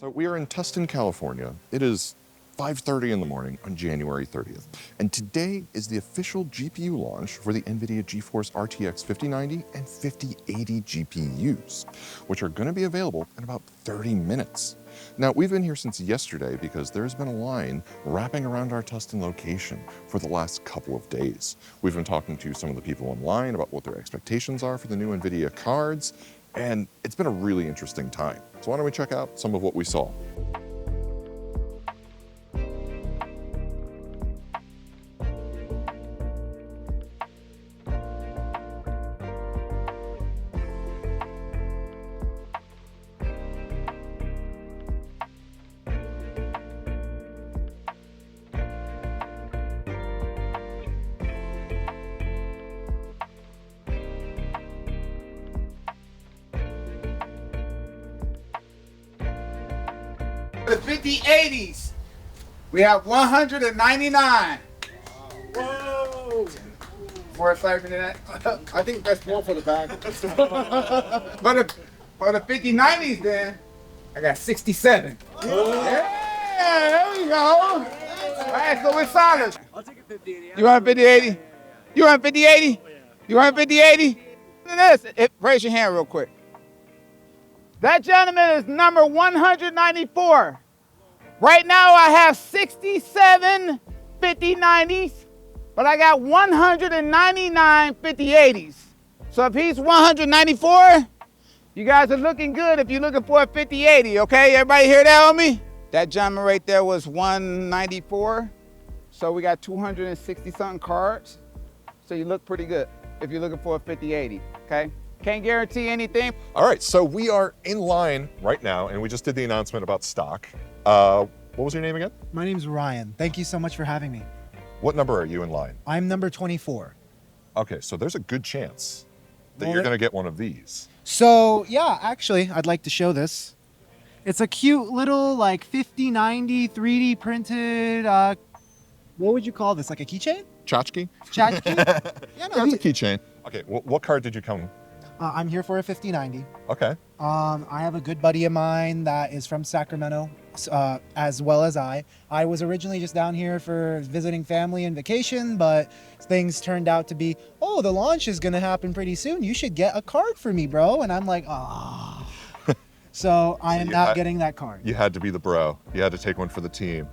So we are in Tustin, California. It is 5:30 in the morning on January 30th. And today is the official GPU launch for the Nvidia GeForce RTX 5090 and 5080 GPUs, which are going to be available in about 30 minutes. Now, we've been here since yesterday because there's been a line wrapping around our Tustin location for the last couple of days. We've been talking to some of the people in line about what their expectations are for the new Nvidia cards, and it's been a really interesting time. So why don't we check out some of what we saw. The 5080s, we have 199. Whoa! More excitement than that? I think that's more for the bag. For the 5090s, then, I got 67. Yeah, there we go. All right, so we're solid. I'll take a 5080. You want a 5080? You want a 5080? You want a 5080? Look at this. Raise your hand real quick. That gentleman is number 194. Right now I have 67 5090s, but I got 199 5080s. So if he's 194, you guys are looking good if you're looking for a 5080, okay? Everybody hear that on me? That gentleman right there was 194. So we got 260 something cards. So you look pretty good if you're looking for a 5080, okay? Can't guarantee anything. All right, so we are in line right now, and we just did the announcement about stock. What was your name again? My name's Ryan. Thank you so much for having me. What number are you in line? I'm number 24. Okay, so there's a good chance that you're gonna get one of these. So yeah, actually, I'd like to show this. It's a cute little like 5090 3D printed, what would you call this? Like a keychain? Tchotchke? Tchotchke? Yeah, no, Yeah, it's a keychain. Okay, what card did you come? I'm here for a 5090. Okay. I have a good buddy of mine that is from Sacramento, as well as I. I was originally just down here for visiting family and vacation, but things turned out to be, oh, the launch is gonna happen pretty soon. You should get a card for me, bro. And I'm like, ah. So I am now getting that card. You had to be the bro. You had to take one for the team.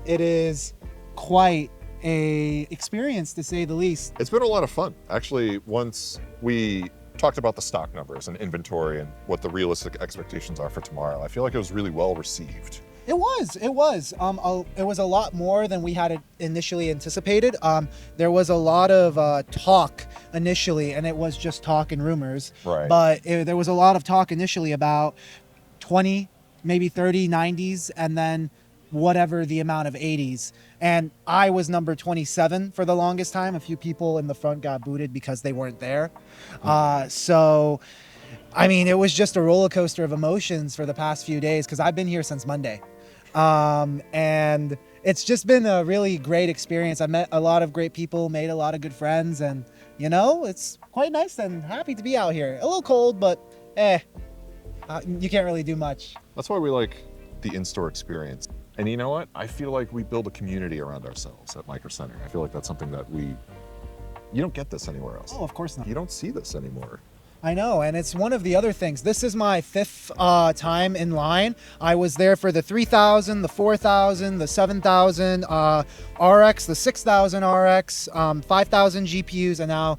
It is quite a experience, to say the least. It's been a lot of fun. Actually, once we talked about the stock numbers and inventory and what the realistic expectations are for tomorrow, I feel like it was really well received. It was. It was a lot more than we had initially anticipated. There was a lot of talk initially, and it was just talk and rumors. Right. But there was a lot of talk initially about 20, maybe 30 90s, and then whatever the amount of 80s. And I was number 27 for the longest time. A few people in the front got booted because they weren't there. So, I mean, it was just a roller coaster of emotions for the past few days because I've been here since Monday. And it's just been a really great experience. I met a lot of great people, made a lot of good friends, and you know, it's quite nice and happy to be out here. A little cold, but you can't really do much. That's why we like the in-store experience. And you know what? I feel like we build a community around ourselves at Micro Center. I feel like that's something that you don't get this anywhere else. Oh, of course not. You don't see this anymore. I know, and it's one of the other things. This is my 5th time in line. I was there for the 3000, the 4000, the 7000 RX, the 6000 RX, 5000 GPUs, and now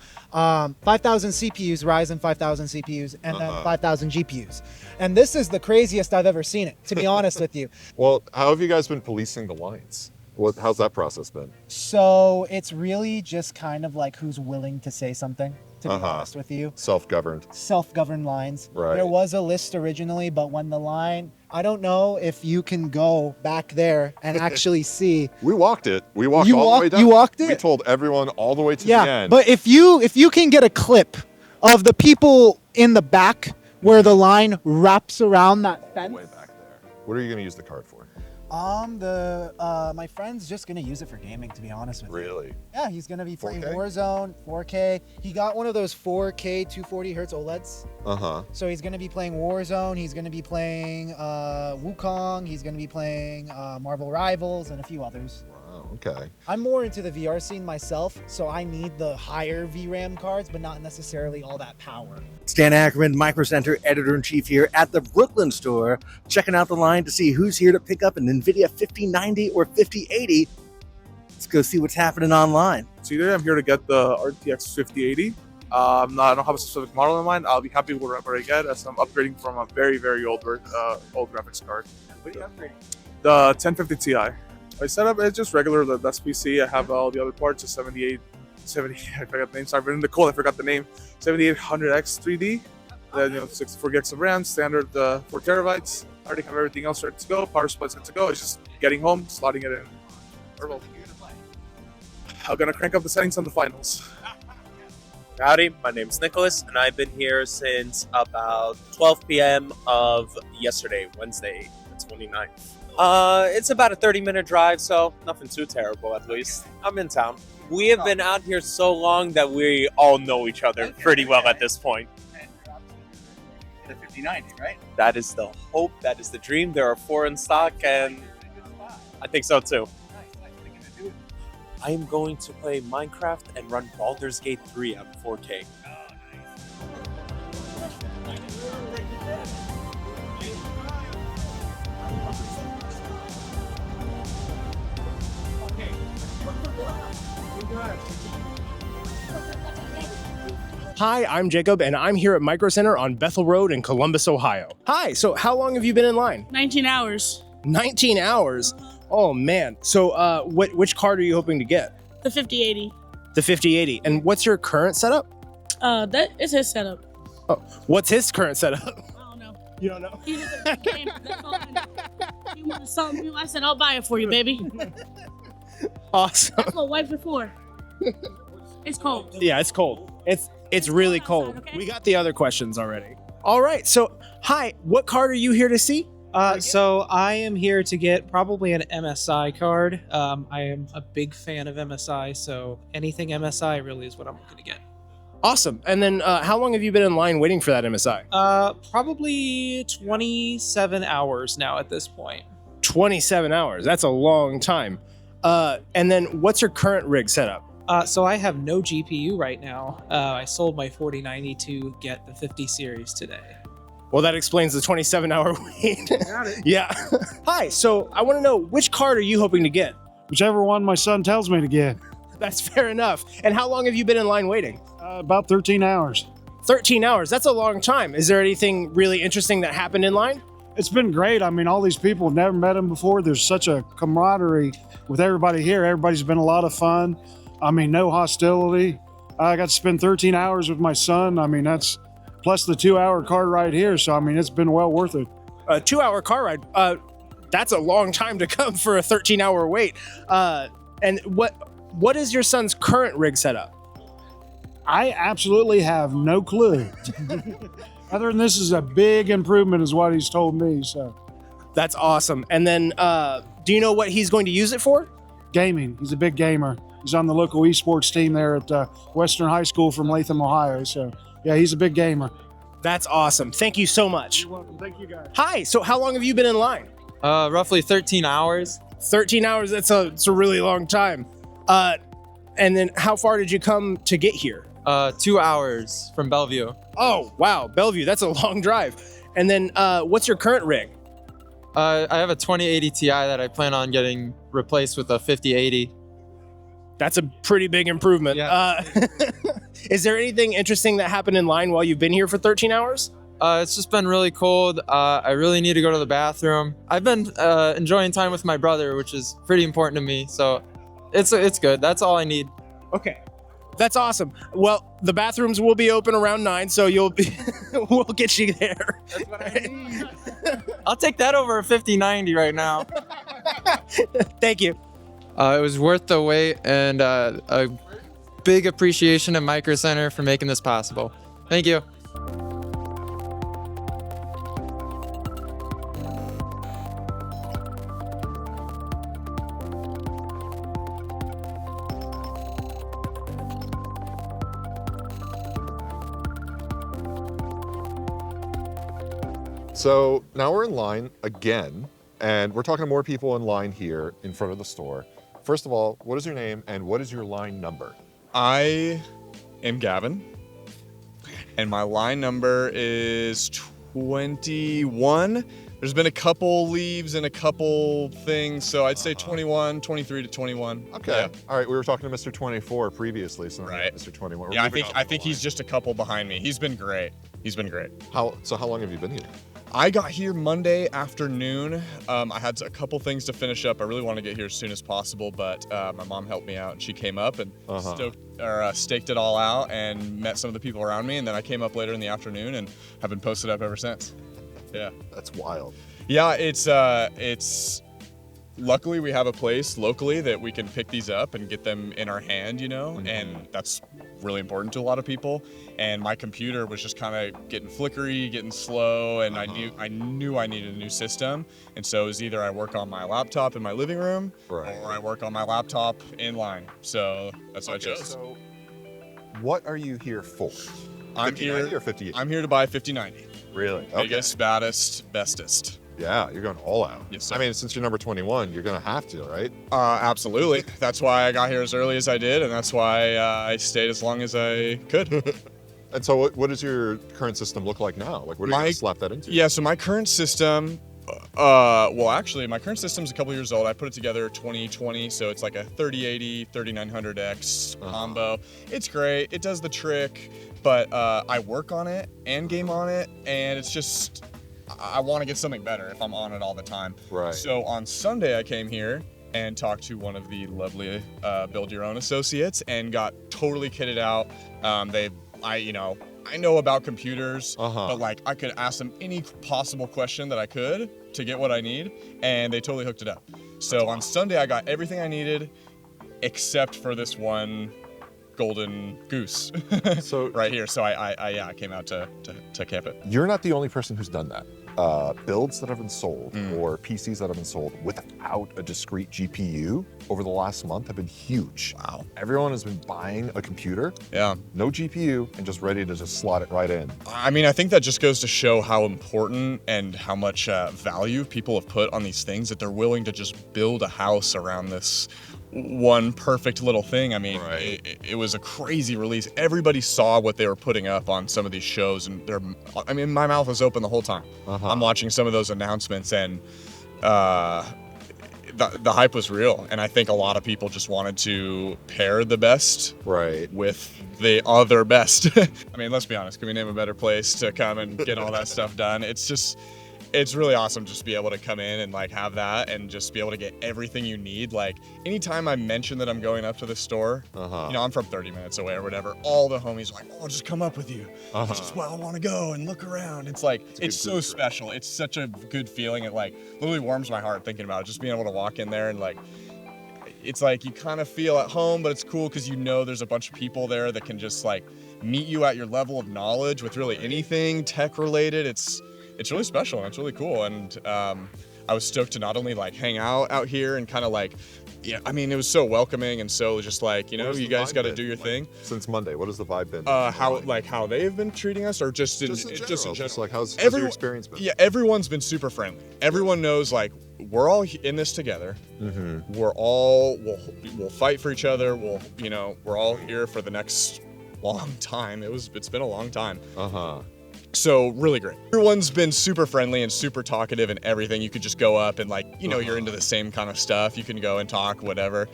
5000 CPUs, Ryzen 5000 CPUs, and then 5000 GPUs. And this is the craziest I've ever seen it, to be honest with you. Well, how have you guys been policing the lines? How's that process been? So it's really just kind of like who's willing to say something, to be honest with you. Self-governed. Self-governed lines. Right. There was a list originally, but when the line, I don't know if you can go back there and actually see. We walked it. We walked all the way down. You walked it? We told everyone all the way to the end. But if you can get a clip of the people in the back where the line wraps around that fence. Way back there. What are you going to use the card for? My friend's just gonna use it for gaming, to be honest with you. Really? Yeah, he's gonna be playing 4K? Warzone, 4K. He got one of those 4K 240 hertz OLEDs. Uh-huh. So he's gonna be playing Warzone. He's gonna be playing Wukong. He's gonna be playing Marvel Rivals and a few others. Wow, okay. I'm more into the VR scene myself, so I need the higher VRAM cards, but not necessarily all that power. Stan Ackerman, Micro Center editor-in-chief here at the Brooklyn store, checking out the line to see who's here to pick up an Nvidia 5090 or 5080. Let's go see what's happening online. So today I'm here to get the RTX 5080. I don't have a specific model in mind. I'll be happy with whatever I get, as I'm upgrading from a very, very old graphics card. What are you upgrading? The 1050 Ti. My setup is just regular, the PC. I have all the other parts, the 70, I forgot the name, sorry, but in the code I forgot the name, 7800X 3D, then 64 gigs of RAM, standard 4 terabytes. I already have everything else ready to go, PowerSpec set to go. It's just getting home, slotting it in. I'm gonna crank up the settings on the finals. Howdy, my name's Nicholas, and I've been here since about 12 p.m. of yesterday, Wednesday, the 29th. It's about a 30-minute drive, so nothing too terrible, at least. I'm in town. We have been out here so long that we all know each other pretty well at this point. The 5090, right? That is the hope, that is the dream. There are 4 in stock, and I think so too. I am going to play Minecraft and run Baldur's Gate 3 on 4K. Hi, I'm Jacob, and I'm here at Micro Center on Bethel Road in Columbus, Ohio. Hi, so how long have you been in line? 19 hours. 19 hours? Oh man. So which card are you hoping to get? The 5080. The 5080. And what's your current setup? That is his setup. Oh, what's his current setup? I don't know. You don't know? He was a gamer. That's all I know. He wanted something new. I said, I'll buy it for you, baby. Awesome. That's what wipes it for. It's cold. Yeah, it's cold. It's really cold cold. outside, okay? We got the other questions already. All right. So, hi, what card are you here to see? So I am here to get probably an MSI card. I am a big fan of MSI, so anything MSI really is what I'm looking to get. Awesome. And then how long have you been in line waiting for that MSI? Probably 27 hours now at this point. 27 hours. That's a long time. And then what's your current rig setup? So I have no GPU right now. I sold my 4090 to get the 50 series today. Well, that explains the 27-hour wait. Got it. Yeah. Hi, so I want to know, which card are you hoping to get? Whichever one my son tells me to get. That's fair enough. And how long have you been in line waiting? About 13 hours. 13 hours. That's a long time. Is there anything really interesting that happened in line? It's been great. I mean, all these people have never met him before. There's such a camaraderie with everybody here. Everybody's been a lot of fun. I mean, no hostility. I got to spend 13 hours with my son. I mean, that's plus the 2-hour car ride here. So, I mean, it's been well worth it. A 2-hour car ride. That's a long time to come for a 13-hour wait. And what is your son's current rig setup? I absolutely have no clue. Other than this is a big improvement is what he's told me. So that's awesome. And then do you know what he's going to use it for? Gaming. He's a big gamer. He's on the local esports team there at Western High School from Latham, Ohio. So yeah, he's a big gamer. That's awesome. Thank you so much. You're welcome. Thank you, guys. Hi. So how long have you been in line? Roughly 13 hours. 13 hours. It's a really long time. And then how far did you come to get here? 2 hours from Bellevue. Oh, wow. Bellevue. That's a long drive. And then what's your current rig? I have a 2080 Ti that I plan on getting replaced with a 5080. That's a pretty big improvement. Yeah. Is there anything interesting that happened in line while you've been here for 13 hours? It's just been really cold. I really need to go to the bathroom. I've been enjoying time with my brother, which is pretty important to me. So it's good. That's all I need. Okay. That's awesome. Well, the bathrooms will be open around 9, so we'll get you there. That's what I need. I'll take that over a 5090 right now. Thank you. It was worth the wait, and a big appreciation to Micro Center for making this possible. Thank you. So now we're in line again, and we're talking to more people in line here in front of the store. First of all, what is your name and what is your line number? I am Gavin, and my line number is 21. There's been a couple leaves and a couple things, so I'd say 21, 23 to 21. Okay. Yeah. All right, we were talking to Mr. 24 previously, so Right. Mr. 21. We're Yeah, moving up I the think he's line. just a couple behind me. He's been great. He's been great. How long have you been here? I got here Monday afternoon. I had a couple things to finish up. I really want to get here as soon as possible, but my mom helped me out and she came up and staked it all out and met some of the people around me. And then I came up later in the afternoon and have been posted up ever since. Yeah. That's wild. Yeah, it's luckily we have a place locally that we can pick these up and get them in our hand, you know, and that's really important to a lot of people. And my computer was just kind of getting flickery, getting slow, and I knew I needed a new system. And so it was either I work on my laptop in my living room or I work on my laptop in line. So that's what I chose. So what are you here for? I'm 5090 or 58? I'm here to buy 5090. Really? Okay. Biggest, baddest, bestest. Yeah, you're going all out. Yes, sir. I mean, since you're number 21, you're going to have to, right? Absolutely. That's why I got here as early as I did, and that's why I stayed as long as I could. And so what does your current system look like now? Like, what are you going to slap that into? Yeah, so my current system, well, actually, my current system's a couple years old. I put it together 2020, so it's like a 3080, 3900X combo. It's great. It does the trick, but I work on it and game on it, and it's just, I want to get something better if I'm on it all the time. Right. So on Sunday, I came here and talked to one of the lovely Build Your Own associates and got totally kitted out. I know about computers, but like I could ask them any possible question that I could to get what I need, and they totally hooked it up. So on Sunday, I got everything I needed except for this one golden goose so right here. So I came out to camp it. You're not the only person who's done that. Builds that have been sold or PCs that have been sold without a discrete GPU over the last month have been huge. Wow. Everyone has been buying a computer, no GPU, and just ready to just slot it right in. I mean, I think that just goes to show how important and how much value people have put on these things that they're willing to just build a house around this one perfect little thing. I mean, it was a crazy release. Everybody saw what they were putting up on some of these shows, and my mouth was open the whole time. I'm watching some of those announcements, and the hype was real. And I think a lot of people just wanted to pair the best with the other best. I mean, let's be honest. Can we name a better place to come and get all that stuff done? It's really awesome just to be able to come in and like have that and just be able to get everything you need. Like anytime I mention that I'm going up to the store, you know, I'm from 30 minutes away or whatever, all the homies are like, oh, I'll just come up with you. It's just, well, I want to go and look around. It's like, it's so special. It's such a good feeling. It like literally warms my heart thinking about it. Just being able to walk in there and like, it's like you kind of feel at home, but it's cool because you know there's a bunch of people there that can just like meet you at your level of knowledge with really anything tech related. It's really special and it's really cool, and I was stoked to not only like hang out here and kind of like, I mean, it was so welcoming and so just like, you know, you guys got to do your thing. Since Monday, what has the vibe been? How they've been treating us, or just in general? Just like how's your experience been? Yeah, everyone's been super friendly. Everyone knows like we're all in this together. We're all we'll fight for each other. We're all here for the next long time. It's been a long time. So really great. Everyone's been super friendly and super talkative and everything. You could just go up and like, you know, you're into the same kind of stuff. You can go and talk, whatever.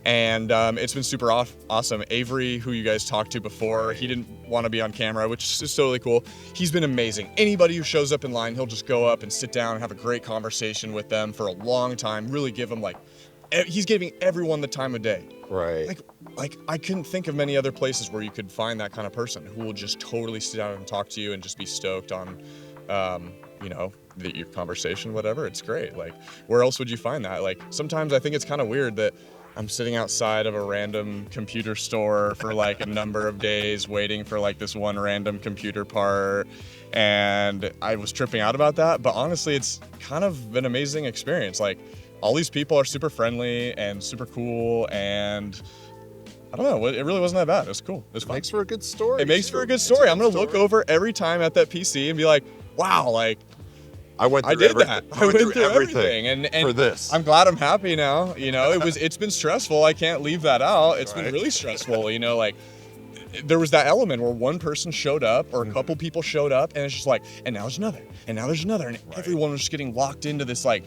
And it's been super awesome. Avery, who you guys talked to before, he didn't want to be on camera, which is totally cool. He's been amazing. Anybody who shows up in line, he'll just go up and sit down and have a great conversation with them for a long time. Really give them like, he's giving everyone the time of day. Like I couldn't think of many other places where you could find that kind of person who will just totally sit down and talk to you and just be stoked on, you know, your conversation, whatever. It's great. Like, where else would you find that? Like, sometimes I think it's kind of weird that I'm sitting outside of a random computer store for like a number of days waiting for like this one random computer part, and I was tripping out about that. But honestly, it's kind of an amazing experience. Like, all these people are super friendly and super cool, and I don't know, it really wasn't that bad. It was cool. It was fun. Makes for a good story. It makes for a good story. I'm gonna look over every time at that PC and be like, wow, like I went I through did that. I went through everything, and for this. I'm glad I'm happy now. You know, it's been stressful. I can't leave that out. It's been really stressful. You know, like there was that element where one person showed up or a couple people showed up, and it's just like, and now there's another, and now there's another, and everyone was just getting locked into this like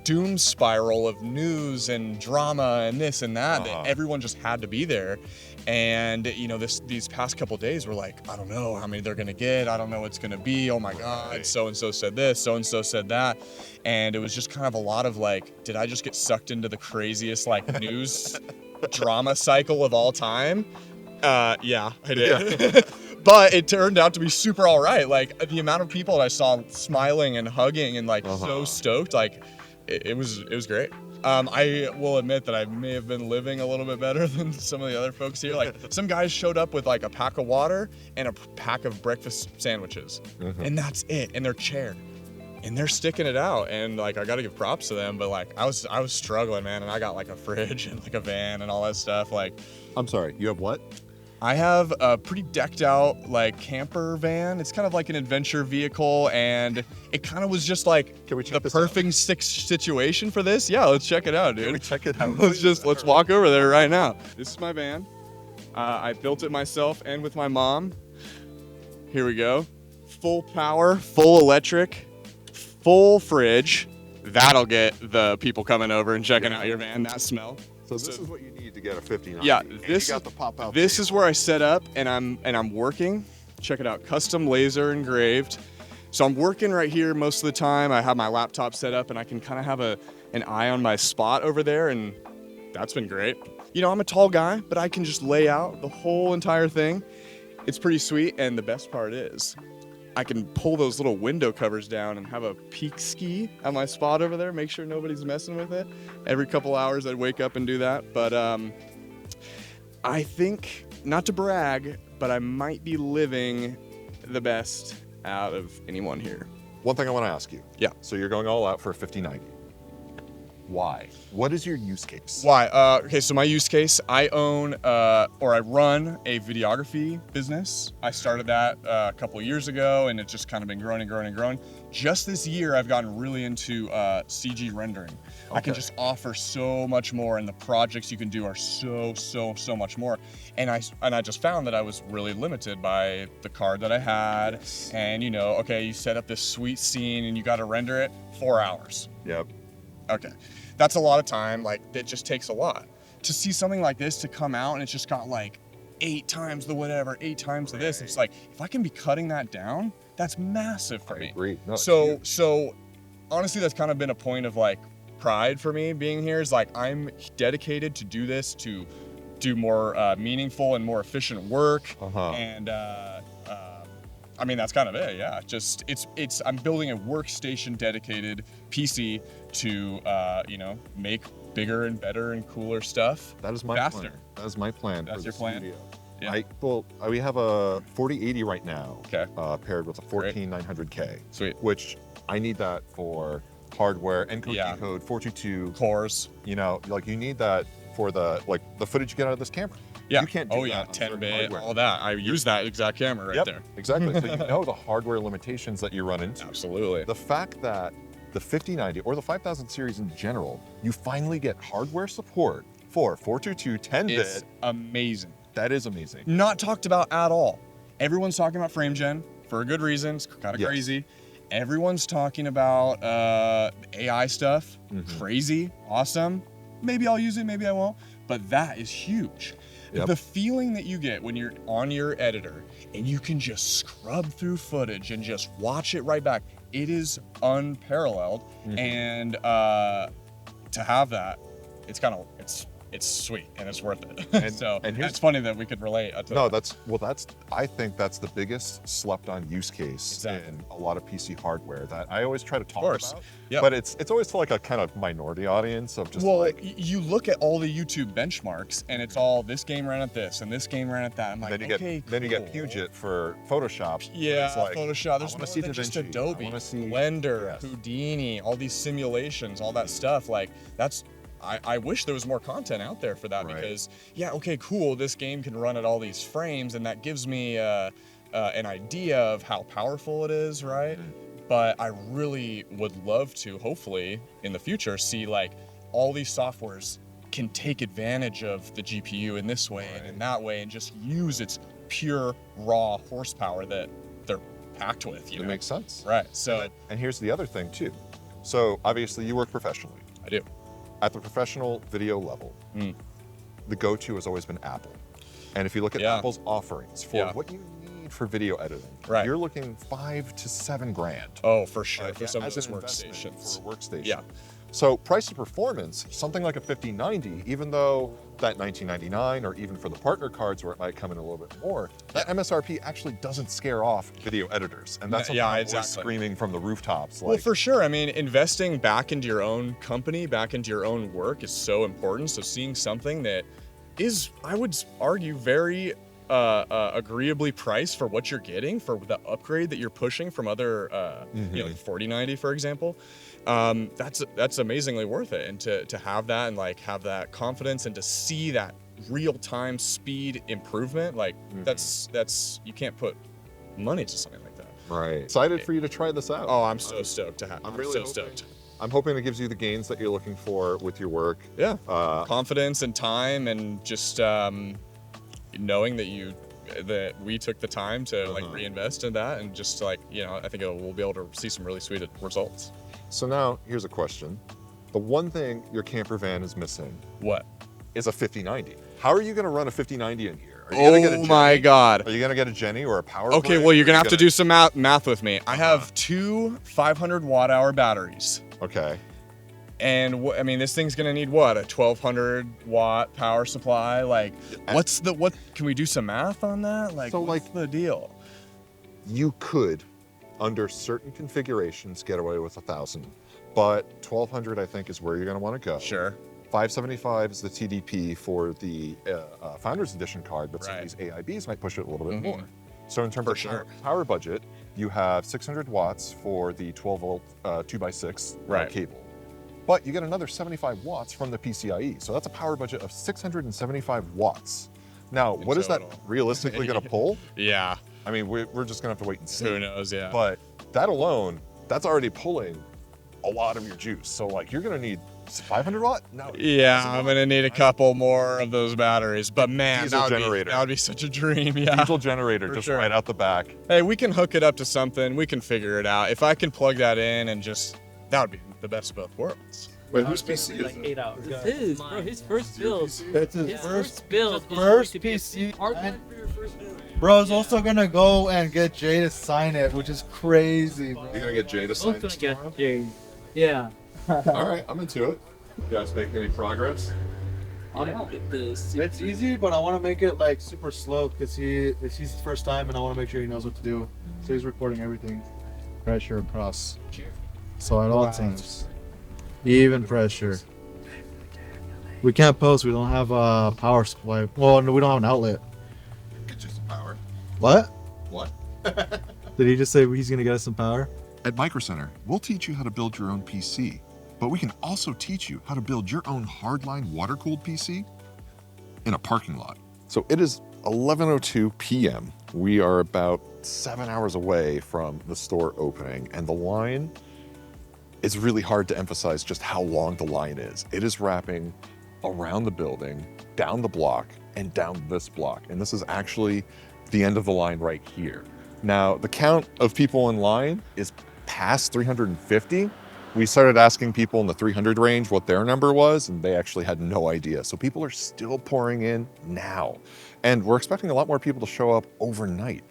doom spiral of news and drama and this and that. That everyone just had to be there. And you know, these past couple days were like, I don't know how many they're gonna get. I don't know what's gonna be. Oh my God, so and so said this, so and so said that, and it was just kind of a lot of like, did I just get sucked into the craziest like news drama cycle of all time? Yeah, I did. Yeah. But it turned out to be super all right. Like the amount of people that I saw smiling and hugging and like so stoked, like it was great. I will admit that I may have been living a little bit better than some of the other folks here. Like some guys showed up with like a pack of water and a pack of breakfast sandwiches, and that's it, and their chair, and they're sticking it out. And like I got to give props to them, but like I was struggling, man, and I got like a fridge and like a van and all that stuff. Like, I'm sorry, you have what? I have a pretty decked out like camper van. It's kind of like an adventure vehicle, and it kind of was just like the perfect situation for this. Yeah, let's check it out, dude. Can we check it out? let's walk over there right now. This is my van. I built it myself and with my mom. Here we go. Full power, full electric, full fridge. That'll get the people coming over and checking out your van. That smell. So this is what you need to get a 59. Yeah, this got the pop out. This is where I set up and I'm working. Check it out, custom laser engraved. So I'm working right here most of the time. I have my laptop set up and I can kind of have an eye on my spot over there, and that's been great. You know, I'm a tall guy, but I can just lay out the whole entire thing. It's pretty sweet, and the best part is I can pull those little window covers down and have a peek ski at my spot over there, make sure nobody's messing with it. Every couple hours I'd wake up and do that. But I think, not to brag, but I might be living the best out of anyone here. One thing I want to ask you. Yeah. So you're going all out for a 5090. Why? What is your use case? Why? Okay, so my use case, I own or I run a videography business. I started that a couple of years ago, and it's just kind of been growing and growing and growing. Just this year, I've gotten really into CG rendering. Okay. I can just offer so much more, and the projects you can do are so much more. And I just found that I was really limited by the card that I had. And you know, okay, you set up this sweet scene, and you got to render it 4 hours. Yep. Okay, that's a lot of time. Like, it just takes a lot. To see something like this to come out and it's just got like 8 times the whatever, 8 times the this, it's like, if I can be cutting that down, that's massive for me. Agree. No, so honestly, that's kind of been a point of like pride for me being here, is like, I'm dedicated to do this, to do more meaningful and more efficient work. And I mean, that's kind of it, yeah. Just, I'm building a workstation dedicated PC to, you know, make bigger and better and cooler stuff. That is my faster. plan. That is my plan. That's your plan? Studio. Yeah. We have a 4080 right now. Okay. Paired with a 14900K. Sweet. Which I need that for hardware, encode, decode, 422 cores. You know, like you need that for the footage you get out of this camera. Yeah. You can't do that 10-bit, all that. I use that exact camera right there. Exactly. So you know the hardware limitations that you run into. Absolutely. The fact that the 5090 or the 5000 series in general, you finally get hardware support for 422 10-bit. It's amazing. That is amazing. Not talked about at all. Everyone's talking about frame gen for a good reason. It's kind of crazy. Everyone's talking about AI stuff. Crazy, awesome. Maybe I'll use it, maybe I won't. But that is huge. The feeling that you get when you're on your editor and you can just scrub through footage and just watch it right back, it is unparalleled. And to have that, it's sweet and it's worth it. And it's funny that we could relate to that. I think that's the biggest slept on use case in a lot of PC hardware that I always try to talk about. But it's always to like a kind of minority audience of just you look at all the YouTube benchmarks and it's all, this game ran at this and this game ran at that. I'm like, then you get Puget for Photoshop. Yeah, it's like, Photoshop. There's more than just Adobe, Blender, Houdini, all these simulations, all that stuff. Like, that's, I wish there was more content out there for that, because okay, cool, this game can run at all these frames and that gives me an idea of how powerful it is, right? but I really would love to, hopefully, in the future, see like all these softwares can take advantage of the GPU in this way and in that way, and just use its pure raw horsepower that they're packed with. It makes sense. Right. So, and here's the other thing too. So obviously you work professionally. I do. At the professional video level, the go-to has always been Apple. And if you look at Apple's offerings for what you need for video editing, you're looking $5 to $7 grand. Oh, for sure. For some of as those an investment workstations. for a workstation. Yeah. So price to performance, something like a 5090, even though that 1999, or even for the partner cards where it might come in a little bit more, that MSRP actually doesn't scare off video editors. And that's something I'm always screaming from the rooftops. Well, for sure. I mean, investing back into your own company, back into your own work is so important. So seeing something that is, I would argue, very agreeably priced for what you're getting, for the upgrade that you're pushing from other, you know, like 4090, for example, that's amazingly worth it. And to have that and like have that confidence and to see that real-time speed improvement, like that's you can't put money to something like that. Right. Excited for you to try this out. Oh, I'm so stoked to have. I'm so stoked. I'm hoping it gives you the gains that you're looking for with your work. Yeah. Confidence and time, and just knowing that we took the time to like reinvest in that, and just like, you know, I think we'll be able to see some really sweet results. So now here's a question. The one thing your camper van is missing. What? Is a 5090. How are you going to run a 5090 in here? Are you Oh gonna get a my Jenny? God. Are you going to get a Jenny or a power? Okay, brick? well, you're going to have to do some math with me. I have two 500 watt hour batteries. Okay. And I mean, this thing's gonna need what, a 1200 watt power supply? Like, what? Can we do some math on that? Like, So, what's the deal? You could, under certain configurations, get away with 1,000, but 1,200 I think is where you're gonna want to go. Sure. 575 is the TDP for the Founders Edition card, but some of these AIBs might push it a little bit more. So in terms of power budget, you have 600 watts for the 12 volt 2x6 cable. But you get another 75 watts from the PCIe. So that's a power budget of 675 watts. Now, what is that realistically going to pull? Yeah. I mean, we're just going to have to wait and see. Who knows, yeah. But that alone, that's already pulling a lot of your juice. So like, you're going to need 500 watt? No. Yeah, I'm going to need a couple more of those batteries. But man, Diesel generator. That would be such a dream, yeah. Diesel generator, just right out the back. Hey, we can hook it up to something. We can figure it out. If I can plug that in and just, that would be the best of both worlds. Wait, whose PC is like it? 8 hours. It's his, bro. His first build. That's his first build. First PC. Bro, I was also gonna go and get Jay to sign it, which is crazy, bro. You're gonna get Jay to sign Both this gonna tomorrow? get Jay. Yeah. All right, I'm into it. You guys making any progress? It's easy, but I want to make it like super slow because it's his first time, and I want to make sure he knows what to do. So he's recording everything. Pressure across. So at all times. Even pressure. We can't post. We don't have a power supply. Well, no, we don't have an outlet. Get you some power. What? What? Did he just say he's gonna get us some power? At Micro Center, we'll teach you how to build your own PC, but we can also teach you how to build your own hardline water-cooled PC in a parking lot. So it is 11:02 p.m. We are about 7 hours away from the store opening, and the line, it's really hard to emphasize just how long the line is. It is wrapping around the building, down the block, and down this block. And this is actually the end of the line right here. Now, the count of people in line is past 350. We started asking people in the 300 range what their number was, and they actually had no idea. So people are still pouring in now. And we're expecting a lot more people to show up overnight.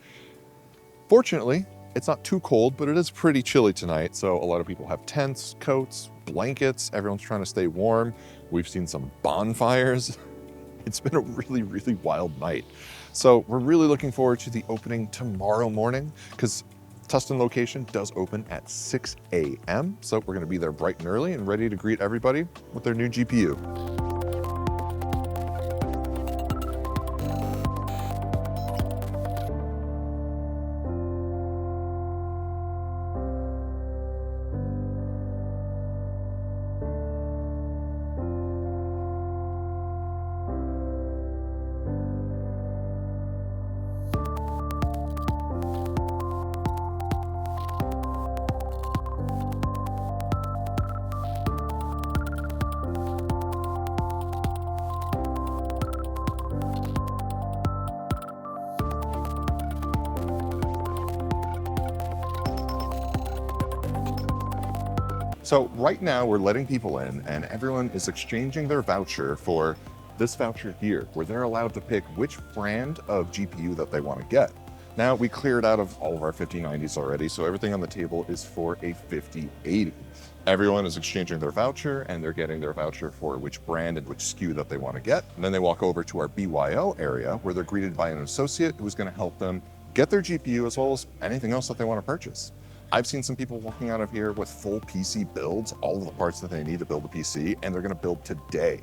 Fortunately, it's not too cold, but it is pretty chilly tonight. So a lot of people have tents, coats, blankets. Everyone's trying to stay warm. We've seen some bonfires. It's been a really, really wild night. So we're really looking forward to the opening tomorrow morning, because Tustin location does open at 6 a.m. So we're gonna be there bright and early and ready to greet everybody with their new GPU. So right now we're letting people in and everyone is exchanging their voucher for this voucher here, where they're allowed to pick which brand of GPU that they want to get. Now we cleared out of all of our 5090s already, so everything on the table is for a 5080. Everyone is exchanging their voucher and they're getting their voucher for which brand and which SKU that they want to get. And then they walk over to our BYO area where they're greeted by an associate who's going to help them get their GPU as well as anything else that they want to purchase. I've seen some people walking out of here with full PC builds, all of the parts that they need to build a PC, and they're going to build today.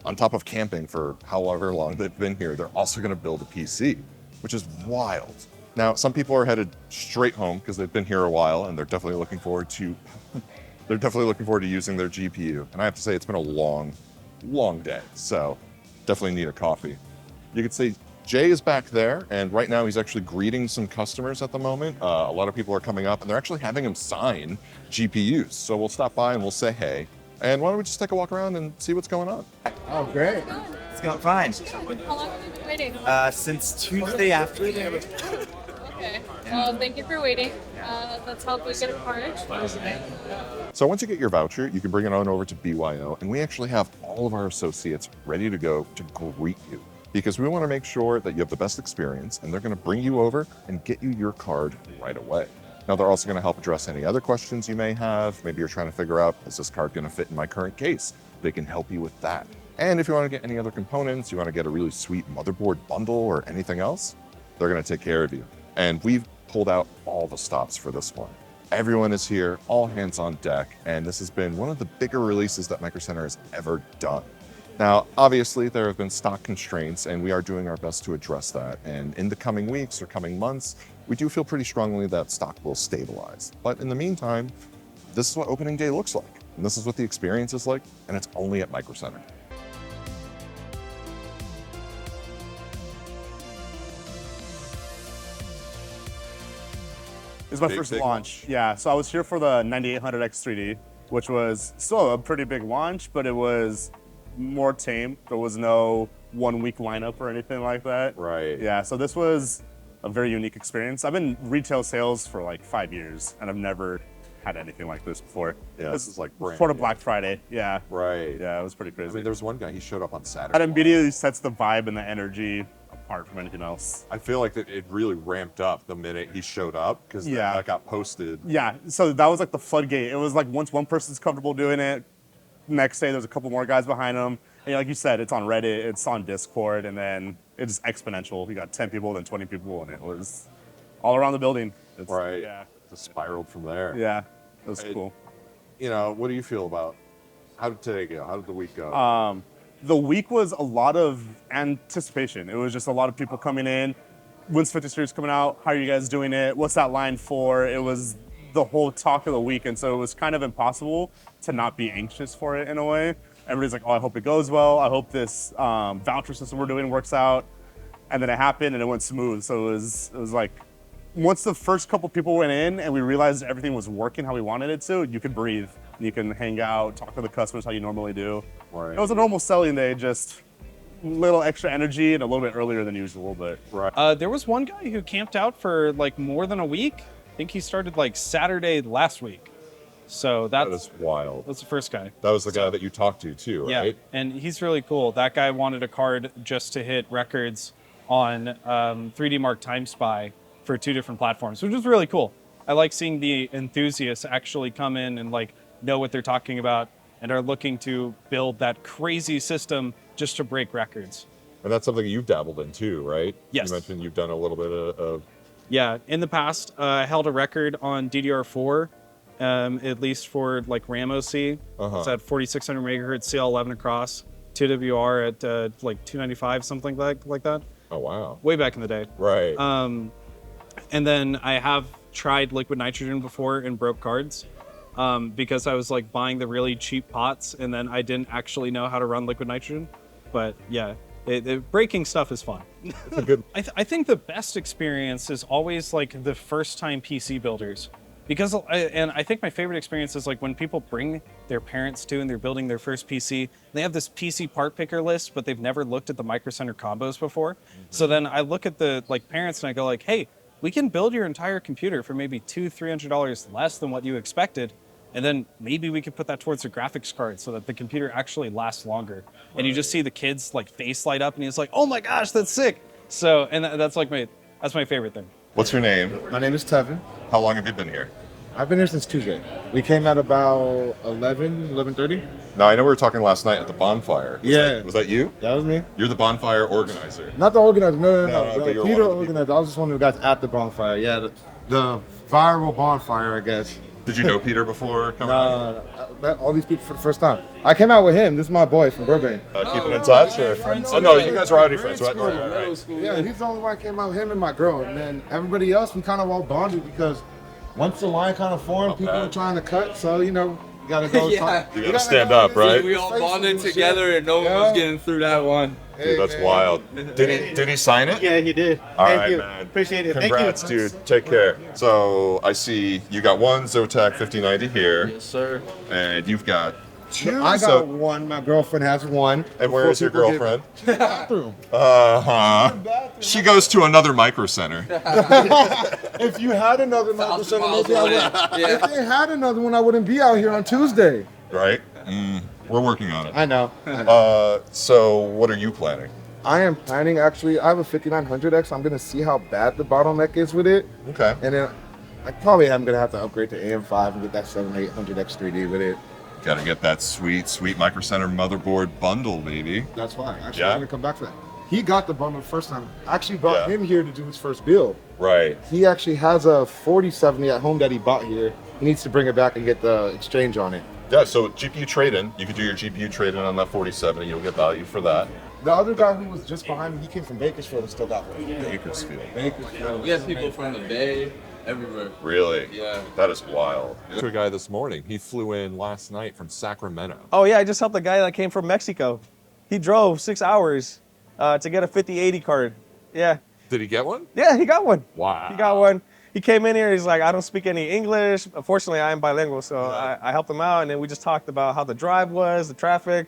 On top of camping for however long they've been here, they're also going to build a PC, which is wild. Now, some people are headed straight home because they've been here a while and they're definitely looking forward to using their GPU. And I have to say, it's been a long, long day. So definitely need a coffee. You could say Jay is back there, and right now he's actually greeting some customers at the moment. A lot of people are coming up and they're actually having him sign GPUs. So we'll stop by and we'll say hey. And why don't we just take a walk around and see what's going on? Oh, great. It's going fine. How long have you been waiting? Since Tuesday afternoon. Okay. Well, thank you for waiting. Let's help you get a card. So once you get your voucher, you can bring it on over to BYO, and we actually have all of our associates ready to go to greet you because we want to make sure that you have the best experience, and they're going to bring you over and get you your card right away. Now, they're also going to help address any other questions you may have. Maybe you're trying to figure out, is this card going to fit in my current case? They can help you with that. And if you want to get any other components, you want to get a really sweet motherboard bundle or anything else, they're going to take care of you. And we've pulled out all the stops for this one. Everyone is here, all hands on deck, and this has been one of the bigger releases that Micro Center has ever done. Now, obviously, there have been stock constraints, and we are doing our best to address that. And in the coming weeks or coming months, we do feel pretty strongly that stock will stabilize. But in the meantime, this is what opening day looks like, and this is what the experience is like, and it's only at Micro Center. It's my first launch. Yeah, so I was here for the 9800X 3D, which was still a pretty big launch, but it was more tame. There was no 1 week lineup or anything like that. Right. Yeah, so this was a very unique experience. I've been in retail sales for like 5 years, and I've never had anything like this before. Yeah, this is like brand before the new. Black Friday. Yeah. Right. Yeah, it was pretty crazy. I mean, there was one guy, he showed up on Saturday. That immediately sets the vibe and the energy apart from anything else. I feel like that it really ramped up the minute he showed up because that got posted. Yeah, so that was like the floodgate. It was like once one person's comfortable doing it, next day there's a couple more guys behind them. And like you said, it's on Reddit, it's on Discord, and then it's exponential. You got 10 people, then 20 people, and it was all around the building. It's, right. Yeah. It spiraled from there. Yeah, it was cool. You know, what do you feel about, how did today go? How did the week go? The week was a lot of anticipation. It was just a lot of people coming in. When's 50 Series coming out? How are you guys doing it? What's that line for? It was the whole talk of the week, and so it was kind of impossible to not be anxious for it in a way. Everybody's like, oh, I hope it goes well. I hope this voucher system we're doing works out. And then it happened, and it went smooth. So it was like, once the first couple people went in and we realized everything was working how we wanted it to, you could breathe. You can hang out, talk to the customers how you normally do. Right. It was a normal selling day, just a little extra energy and a little bit earlier than usual, but. Right. There was one guy who camped out for like more than a week. I think he started like Saturday last week. So that is wild. That's the first guy. That was the guy that you talked to too, right? Yeah, and he's really cool. That guy wanted a card just to hit records on 3D Mark Time Spy for 2 different platforms, which was really cool. I like seeing the enthusiasts actually come in and like know what they're talking about and are looking to build that crazy system just to break records. And that's something you've dabbled in too, right? Yes. You mentioned you've done a little bit of... Yeah, in the past, I held a record on DDR4, at least for like RAM OC. It's at 4600 megahertz CL11 across, 2WR at like 295, something like that. Oh, wow. Way back in the day. Right. And then I have tried liquid nitrogen before and broke cards because I was like buying the really cheap pots and then I didn't actually know how to run liquid nitrogen. But yeah, breaking stuff is fun. It's a good... I think the best experience is always like the first time PC builders. Because, and I think my favorite experience is like when people bring their parents to and they're building their first PC, they have this PC part picker list, but they've never looked at the Micro Center combos before. So then I look at the like parents and I go like, hey, we can build your entire computer for maybe $200-300 less than what you expected. And then maybe we could put that towards the graphics card so that the computer actually lasts longer. And you just see the kids like face light up and he's like, oh my gosh, that's sick. So, and that's like that's my favorite thing. What's your name? My name is Tevin. How long have you been here? I've been here since Tuesday. We came at about 11:30. Now, I know we were talking last night at the bonfire. Was that you? That was me. You're the bonfire organizer. Not the organizer, no. but you're Peter one of the organized. I was just one of the guys at the bonfire. Yeah, the viral bonfire, I guess. Did you know Peter before coming No, I met all these people for the first time. I came out with him. This is my boy from Burbank. Keeping in touch? Or? Oh, no, you guys are already friends, right? Right. Yeah, he's the only one I came out with, him and my girl. And then everybody else, we kind of all bonded because once the line kind of formed, people were trying to cut. So, you know, you got to go. Yeah. You got to stand up, right? We all bonded together and no one was getting through that one. Dude, that's wild. Did he sign it? Yeah, he did. All Thank right, you. man. Appreciate it. Congrats, Thank you. dude. Take care. So I see you got one Zotac 5090 here. Yes, sir. And you've got two. I got one. My girlfriend has one. And where is your girlfriend? Bathroom. She goes to another micro center. If you had another micro center, maybe I would. If they had another one, I wouldn't be out here on Tuesday. Right? We're working on it. I know. So what are you planning? I am planning, actually, I have a 5900X. I'm going to see how bad the bottleneck is with it. Okay. And then I probably am going to have to upgrade to AM5 and get that 7800X 3D with it. Got to get that sweet micro center motherboard bundle, baby. That's why. Actually, I'm going to come back for that. He got the bundle the first time. I actually brought him here to do his first build. Right. He actually has a 4070 at home that he bought here. He needs to bring it back and get the exchange on it. Yeah, so GPU trade-in. You could do your GPU trade-in on that 4070. You'll get value for that. The other guy who was just behind me, he came from Bakersfield and still got one. Bakersfield. We have people from the Bay, everywhere. Really? Yeah. That is wild. To a guy this morning. He flew in last night from Sacramento. Oh yeah, I just helped a guy that came from Mexico. He drove 6 hours to get a 5080 card. Yeah. Did he get one? Yeah, he got one. Wow. He got one. He came in here, he's like, I don't speak any English. Unfortunately, I am bilingual, so I helped him out, and then we just talked about how the drive was, the traffic.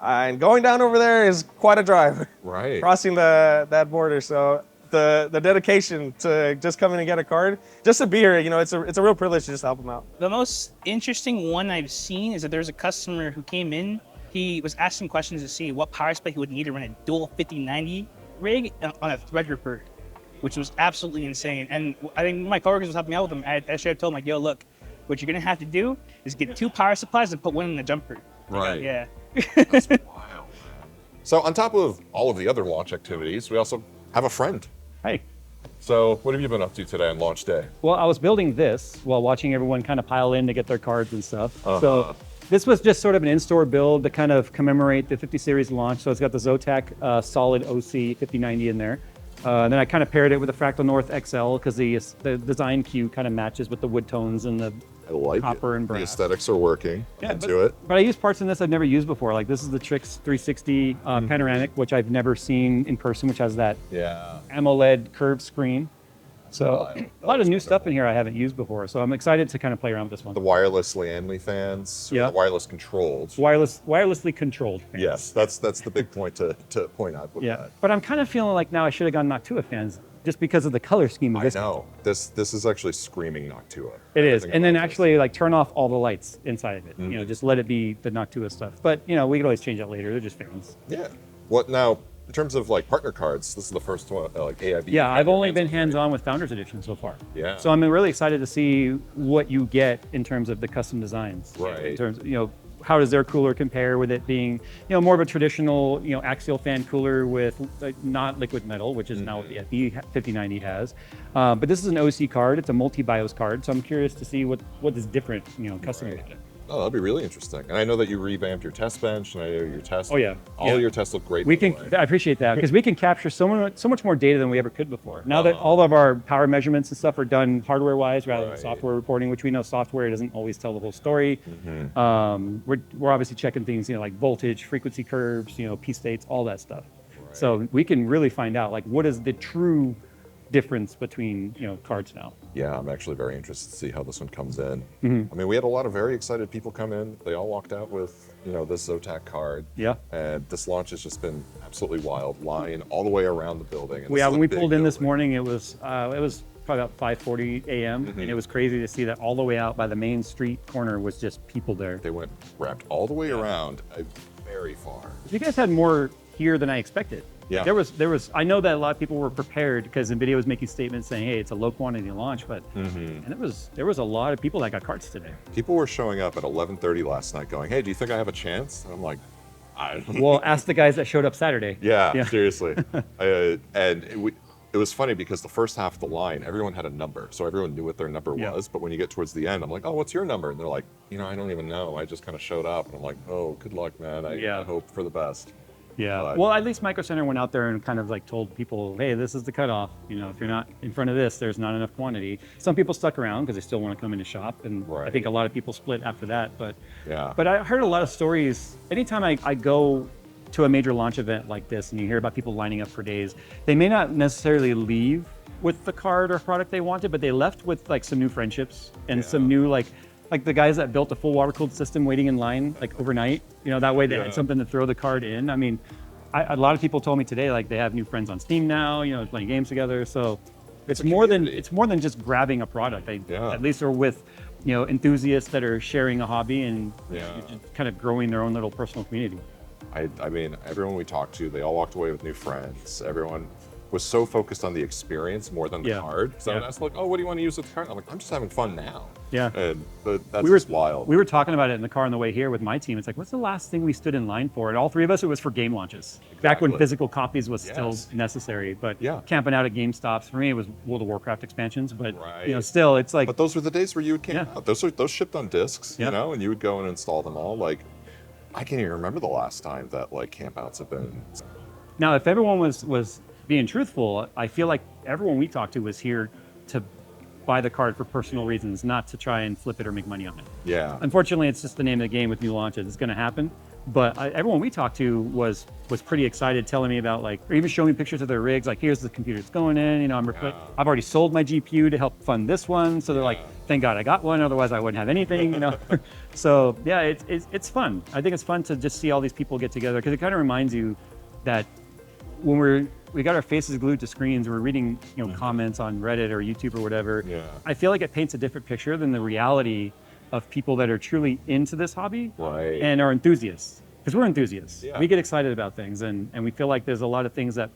And going down over there is quite a drive. Right. Crossing that border. So the dedication to just come in and get a card, just to be here, you know, it's a real privilege to just help him out. The most interesting one I've seen is that there's a customer who came in. He was asking questions to see what power spec he would need to run a dual 5090 rig on a Threadripper, which was absolutely insane. And I think my coworkers was helping me out with him. I actually told him, like, yo, look, what you're gonna have to do is get 2 power supplies and put one in the jumper. Right. Yeah. That's wild. So on top of all of the other launch activities, we also have a friend. Hey. So what have you been up to today on launch day? Well, I was building this while watching everyone kind of pile in to get their cards and stuff. Uh-huh. So this was just sort of an in-store build to kind of commemorate the 50 series launch. So it's got the Zotac solid OC 5090 in there. And then I kind of paired it with the Fractal North XL because the design cue kind of matches with the wood tones and the copper and brass. The aesthetics are working into it. But I use parts in this I've never used before. Like this is the Trix 360 panoramic, which I've never seen in person, which has that AMOLED curved screen. So a lot of new stuff in here I haven't used before. So I'm excited to kind of play around with this one. The wireless Landley fans, the wireless controlled. Wirelessly controlled fans. Yes, that's the big point to point out with that. But I'm kind of feeling like now I should have gone Noctua fans just because of the color scheme of this. I know. This is actually screaming Noctua. It is. And then actually like turn off all the lights inside of it. You know, just let it be the Noctua stuff. But you know, we could always change that later. They're just fans. Yeah. What now? In terms of like partner cards, this is the first one, like AIB. Yeah, I've only been hands-on with Founders Edition so far. Yeah. So I'm really excited to see what you get in terms of the custom designs. Right. In terms of, you know, how does their cooler compare with it being, you know, more of a traditional, you know, axial fan cooler with not liquid metal, which is now what the FE 5090 has. But this is an OC card. It's a multi-BIOS card. So I'm curious to see what is different, you know, custom about it. Oh, that'd be really interesting. And I know that you revamped your test bench, and I know your test. Oh yeah, all your tests look great. We can. I appreciate that because we can capture so much more data than we ever could before. Now that all of our power measurements and stuff are done hardware-wise rather than software reporting, which we know software doesn't always tell the whole story. We're obviously checking things, you know, like voltage, frequency curves, you know, P states, all that stuff. So we can really find out like what is the true difference between, you know, cards now. Yeah, I'm actually very interested to see how this one comes in. Mhm. I mean, we had a lot of very excited people come in. They all walked out with, you know, this Zotac card. Yeah. And this launch has just been absolutely wild. Line all the way around the building. And Yeah, this is when a we big pulled in this morning, it was probably about 5:40 a.m. Mm-hmm. And it was crazy to see that all the way out by the main street corner was just people there. They wrapped all the way around very far. You guys had more here than I expected. Yeah. There was. I know that a lot of people were prepared because Nvidia was making statements saying, "Hey, it's a low quantity launch," but and there was a lot of people that got carts today. People were showing up at 11:30 last night, going, "Hey, do you think I have a chance?" And I'm like, "I." Well, ask the guys that showed up Saturday. Yeah. Seriously. It was funny because the first half of the line, everyone had a number, so everyone knew what their number was. But when you get towards the end, I'm like, "Oh, what's your number?" And they're like, I don't even know. I just kind of showed up, and I'm like, "Oh, good luck, man. I hope for the best." Yeah. But, well, at least Micro Center went out there and kind of like told people, "Hey, this is the cutoff. If you're not in front of this, there's not enough quantity." Some people stuck around because they still want to come in and shop, and I think a lot of people split after that. But But I heard a lot of stories. Anytime I go to a major launch event like this and you hear about people lining up for days, they may not necessarily leave with the card or product they wanted, but they left with like some new friendships and some new like the guys that built a full water cooled system waiting in line like overnight, that way they had something to throw the card in. I mean, a lot of people told me today like they have new friends on Steam now, playing games together. So it's more than just grabbing a product. At least they're with enthusiasts that are sharing a hobby and just kind of growing their own little personal community. I mean, everyone we talked to, they all walked away with new friends. Everyone was so focused on the experience more than the card. So I asked, like, "Oh, what do you want to use with the card?" I'm like, "I'm just having fun now." Yeah. And that's just wild. We were talking about it in the car on the way here with my team. It's like, what's the last thing we stood in line for? And all three of us, it was for game launches. Back when physical copies was still necessary. But camping out at GameStops, for me, it was World of Warcraft expansions. But, still, it's like... But those were the days where you would camp out. Those shipped on discs, and you would go and install them all. Like, I can't even remember the last time that, like, campouts have been... Now, if everyone was being truthful, I feel like everyone we talked to was here to buy the card for personal reasons, not to try and flip it or make money on it. Yeah. Unfortunately, it's just the name of the game with new launches. It's going to happen. But everyone we talked to was pretty excited, telling me about or even showing me pictures of their rigs. Like, here's the computer it's going in. I've already sold my GPU to help fund this one. So they're like, thank God I got one. Otherwise, I wouldn't have anything. So yeah, it's fun. I think it's fun to just see all these people get together because it kind of reminds you that when we got our faces glued to screens, we're reading comments on Reddit or YouTube or whatever. I feel like it paints a different picture than the reality of people that are truly into this hobby and are enthusiasts. Because we're enthusiasts. We get excited about things and we feel like there's a lot of things that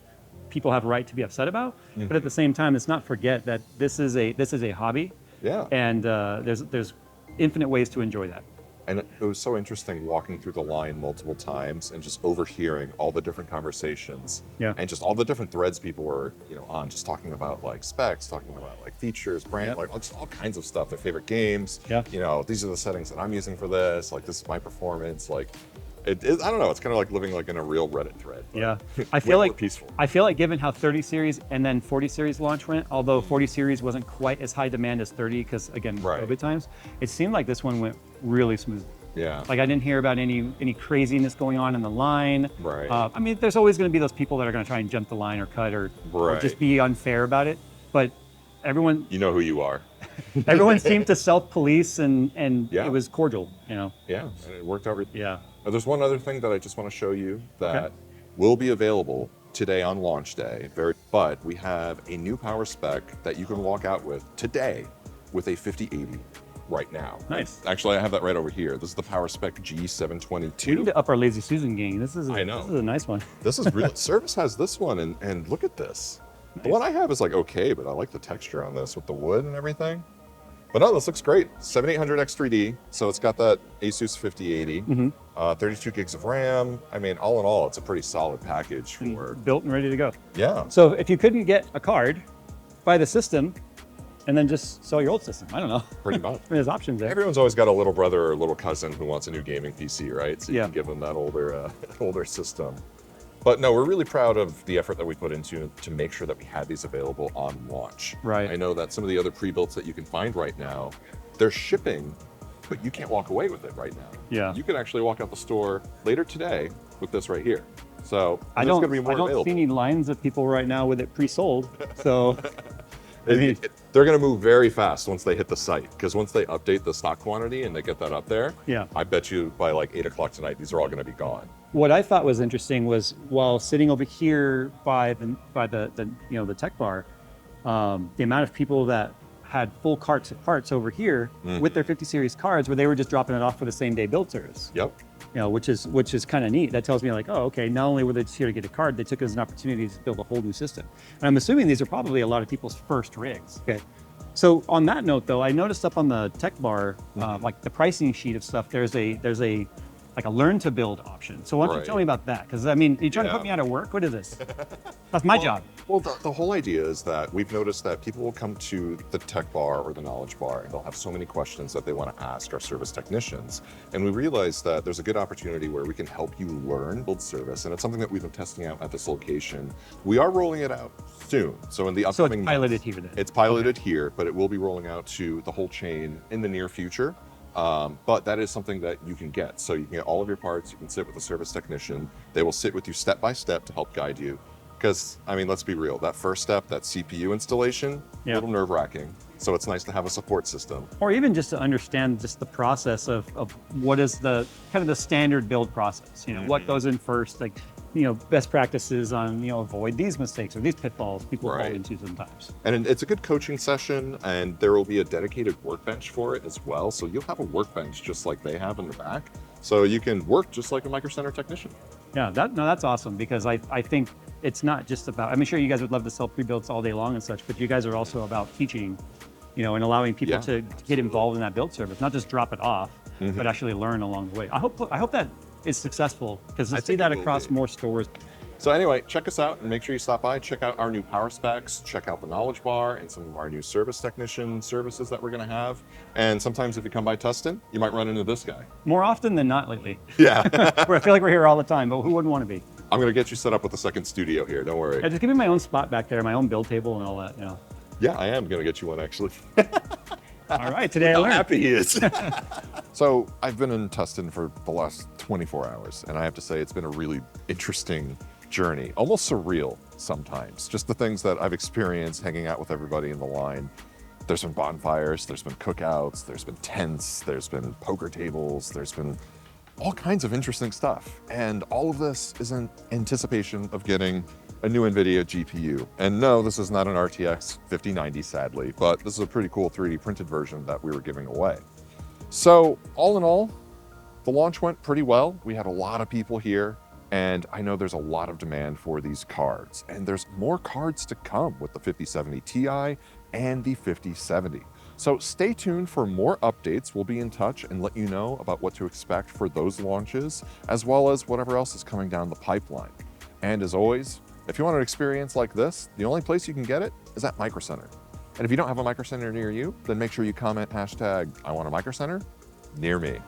people have a right to be upset about. But at the same time, let's not forget that this is a hobby. And there's infinite ways to enjoy that. And it was so interesting walking through the line multiple times and just overhearing all the different conversations and just all the different threads people were, on, just talking about like specs, talking about like features, brand, like just all kinds of stuff, their favorite games. These are the settings that I'm using for this. Like, this is my performance. Like, I don't know. It's kind of like living like in a real Reddit thread. I feel like peaceful. I feel like given how 30 series and then 40 series launch went, although 40 series wasn't quite as high demand as 30 because again, COVID times, it seemed like this one went really smooth. Like, I didn't hear about any craziness going on in the line. I mean, there's always going to be those people that are going to try and jump the line or cut or just be unfair about it. But everyone, you know who you are. Everyone seemed to self-police and it was cordial. Yeah, and it worked out. There's one other thing that I just want to show you that will be available today on launch day. But we have a new PowerSpec that you can walk out with today with a 5080 right now. Nice. Actually, I have that right over here. This is the PowerSpec G722. We need to up our Lazy Susan game. This is a nice one. This is real. Service has this one, and look at this. The one I have is like okay, but I like the texture on this with the wood and everything. But no, this looks great. 7800X 3D, so it's got that Asus 5080, 32 gigs of RAM. I mean, all in all, it's a pretty solid package for built and ready to go. Yeah. So if you couldn't get a card, buy the system, and then just sell your old system. I don't know. Pretty much. I mean, there's options there. Everyone's always got a little brother or a little cousin who wants a new gaming PC, right? So you can give them that older system. But no, we're really proud of the effort that we put into to make sure that we had these available on launch. I know that some of the other pre-builts that you can find right now, they're shipping, but you can't walk away with it right now. You can actually walk out the store later today with this right here. So I don't see any lines of people right now with it pre-sold. So they're going to move very fast once they hit the site, because once they update the stock quantity and they get that up there, I bet you by like 8 o'clock tonight, these are all going to be gone. What I thought was interesting was while sitting over here by the tech bar, the amount of people that had full carts of parts over here with their 50 series cards where they were just dropping it off for the same day build service. Yep. You know, which is kind of neat. That tells me like, oh, okay, not only were they just here to get a card, they took it as an opportunity to build a whole new system. And I'm assuming these are probably a lot of people's first rigs. Okay. So on that note though, I noticed up on the tech bar, like the pricing sheet of stuff, there's a like a learn to build option. So why don't you tell me about that? Because I mean, you're trying to put me out of work? What is this? That's my job. Well, the whole idea is that we've noticed that people will come to the tech bar or the knowledge bar and they'll have so many questions that they want to ask our service technicians. And we realized that there's a good opportunity where we can help you learn build service. And it's something that we've been testing out at this location. We are rolling it out soon. So in the upcoming it's piloted here then? It's piloted here, but it will be rolling out to the whole chain in the near future. But that is something that you can get. So you can get all of your parts, you can sit with a service technician. They will sit with you step by step to help guide you. Because, I mean, let's be real, that first step, that CPU installation, a little nerve wracking. So it's nice to have a support system. Or even just to understand just the process of what is the kind of the standard build process, you know, what goes in first, like, you know, best practices on, you know, avoid these mistakes or these pitfalls people fall into sometimes. And it's a good coaching session, and there will be a dedicated workbench for it as well. So you'll have a workbench just like they have in the back. So you can work just like a Micro Center technician. Yeah, that's awesome because I think it's not just about, I mean, sure, you guys would love to sell pre-builds all day long and such, but you guys are also about teaching, you know, and allowing people to get involved in that build service, not just drop it off, but actually learn along the way. I hope that is successful because I see that across more stores. So anyway, check us out and make sure you stop by, check out our new PowerSpecs, check out the knowledge bar and some of our new service technician services that we're gonna have. And sometimes if you come by Tustin, you might run into this guy. More often than not lately. Yeah. I feel like we're here all the time, but who wouldn't want to be? I'm gonna get you set up with a second studio here, don't worry. Yeah, just give me my own spot back there, my own build table and all that, you know. Yeah, I am gonna get you one actually. All right, today I How learned. happy he is. So I've been in Tustin for the last 24 hours, and I have to say it's been a really interesting journey, almost surreal sometimes. Just the things that I've experienced hanging out with everybody in the line. There's been bonfires, there's been cookouts, there's been tents, there's been poker tables, there's been all kinds of interesting stuff. And all of this is in anticipation of getting a new Nvidia GPU. And no, this is not an RTX 5090, sadly, but this is a pretty cool 3D printed version that we were giving away. So all in all, the launch went pretty well. We had a lot of people here, and I know there's a lot of demand for these cards. And there's more cards to come with the 5070 Ti and the 5070. So stay tuned for more updates. We'll be in touch and let you know about what to expect for those launches, as well as whatever else is coming down the pipeline. And as always, if you want an experience like this, the only place you can get it is at Micro Center. And if you don't have a Micro Center near you, then make sure you comment hashtag I want a Micro Center near me.